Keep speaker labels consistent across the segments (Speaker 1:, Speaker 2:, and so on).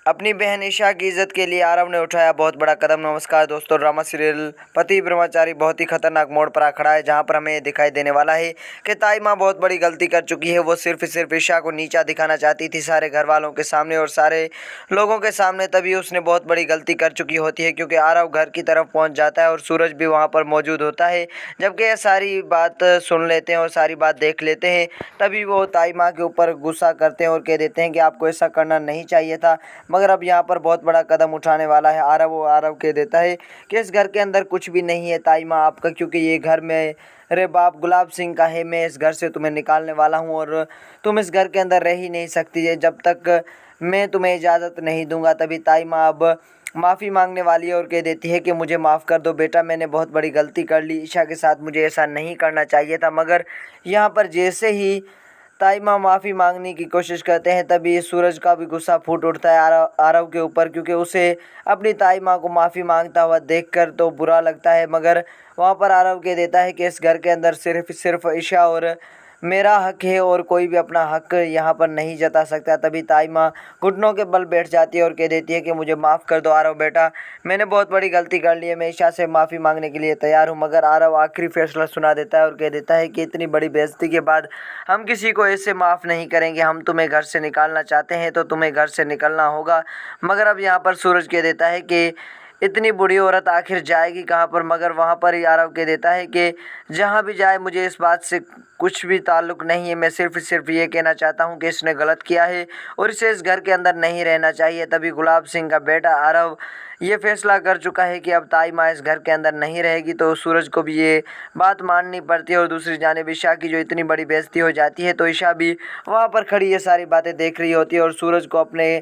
Speaker 1: अपनी बहन ईशा की इज्जत के लिए आरव ने उठाया बहुत बड़ा कदम। नमस्कार दोस्तों, ड्रामा सीरियल पति ब्रह्मचारी बहुत ही खतरनाक मोड़ पर आ खड़ा है, जहां पर हमें ये दिखाई देने वाला है कि ताई माँ बहुत बड़ी गलती कर चुकी है। वो सिर्फ ईशा को नीचा दिखाना चाहती थी सारे घर वालों के सामने और सारे लोगों के सामने, तभी उसने बहुत बड़ी गलती कर चुकी होती है, क्योंकि आरव घर की तरफ पहुँच जाता है और सूरज भी वहाँ पर मौजूद होता है। जबकि ये सारी बात सुन लेते हैं और सारी बात देख लेते हैं, तभी वो ताई माँ के ऊपर गुस्सा करते हैं और कह देते हैं कि आपको ऐसा करना नहीं चाहिए था। मगर अब यहाँ पर बहुत बड़ा कदम उठाने वाला है आरव। वो आरव कह देता है कि इस घर के अंदर कुछ भी नहीं है ताई माँ आपका, क्योंकि ये घर में अरे बाप गुलाब सिंह का है। मैं इस घर से तुम्हें निकालने वाला हूँ और तुम इस घर के अंदर रह ही नहीं सकती है जब तक मैं तुम्हें इजाज़त नहीं दूंगा। तभी ताई माँ अब माफ़ी मांगने वाली है और कह देती है कि मुझे माफ़ कर दो बेटा, मैंने बहुत बड़ी गलती कर ली ईशा के साथ, मुझे ऐसा नहीं करना चाहिए था। मगर यहाँ पर जैसे ही ताई माँ माफ़ी मांगने की कोशिश करते हैं, तभी सूरज का भी गुस्सा फूट उठता है आरव के ऊपर, क्योंकि उसे अपनी ताई माँ को माफ़ी मांगता हुआ देखकर तो बुरा लगता है। मगर वहाँ पर आरव कह देता है कि इस घर के अंदर सिर्फ ईशा और मेरा हक है और कोई भी अपना हक यहाँ पर नहीं जता सकता। तभी ताई माँ घुटनों के बल बैठ जाती है और कह देती है कि मुझे माफ़ कर दो आरव बेटा, मैंने बहुत बड़ी गलती कर ली है, मैं ईशा से माफ़ी मांगने के लिए तैयार हूँ। मगर आरव आखिरी फैसला सुना देता है और कह देता है कि इतनी बड़ी बेइज्जती के बाद हम किसी को ऐसे माफ़ नहीं करेंगे। हम तुम्हें घर से निकालना चाहते हैं तो तुम्हें घर से निकलना होगा। मगर अब यहाँ पर सूरज कह देता है कि इतनी बूढ़ी औरत आखिर जाएगी कहाँ पर। मगर वहाँ पर ही आरव कह देता है कि जहाँ भी जाए मुझे इस बात से कुछ भी ताल्लुक़ नहीं है, मैं सिर्फ ये कहना चाहता हूँ कि इसने गलत किया है और इसे इस घर के अंदर नहीं रहना चाहिए। तभी गुलाब सिंह का बेटा आरव ये फैसला कर चुका है कि अब ताई माँ इस घर के अंदर नहीं रहेगी, तो सूरज को भी ये बात माननी पड़ती है। और दूसरी जानिब ईशा की जो इतनी बड़ी बेइज्जती हो जाती है, तो ईशा भी वहाँ पर खड़ी ये सारी बातें देख रही होती है और सूरज को अपने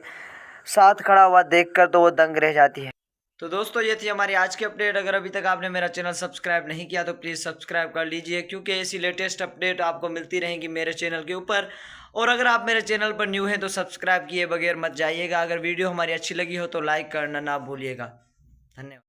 Speaker 1: साथ खड़ा हुआ देखकर तो वो दंग रह जाती है। तो दोस्तों, ये थी हमारी आज की अपडेट। अगर अभी तक आपने मेरा चैनल सब्सक्राइब नहीं किया तो प्लीज़ सब्सक्राइब कर लीजिए, क्योंकि ऐसी लेटेस्ट अपडेट आपको मिलती रहेंगी मेरे चैनल के ऊपर। और अगर आप मेरे चैनल पर न्यू हैं तो सब्सक्राइब किए बगैर मत जाइएगा। अगर वीडियो हमारी अच्छी लगी हो तो लाइक करना ना भूलिएगा। धन्यवाद।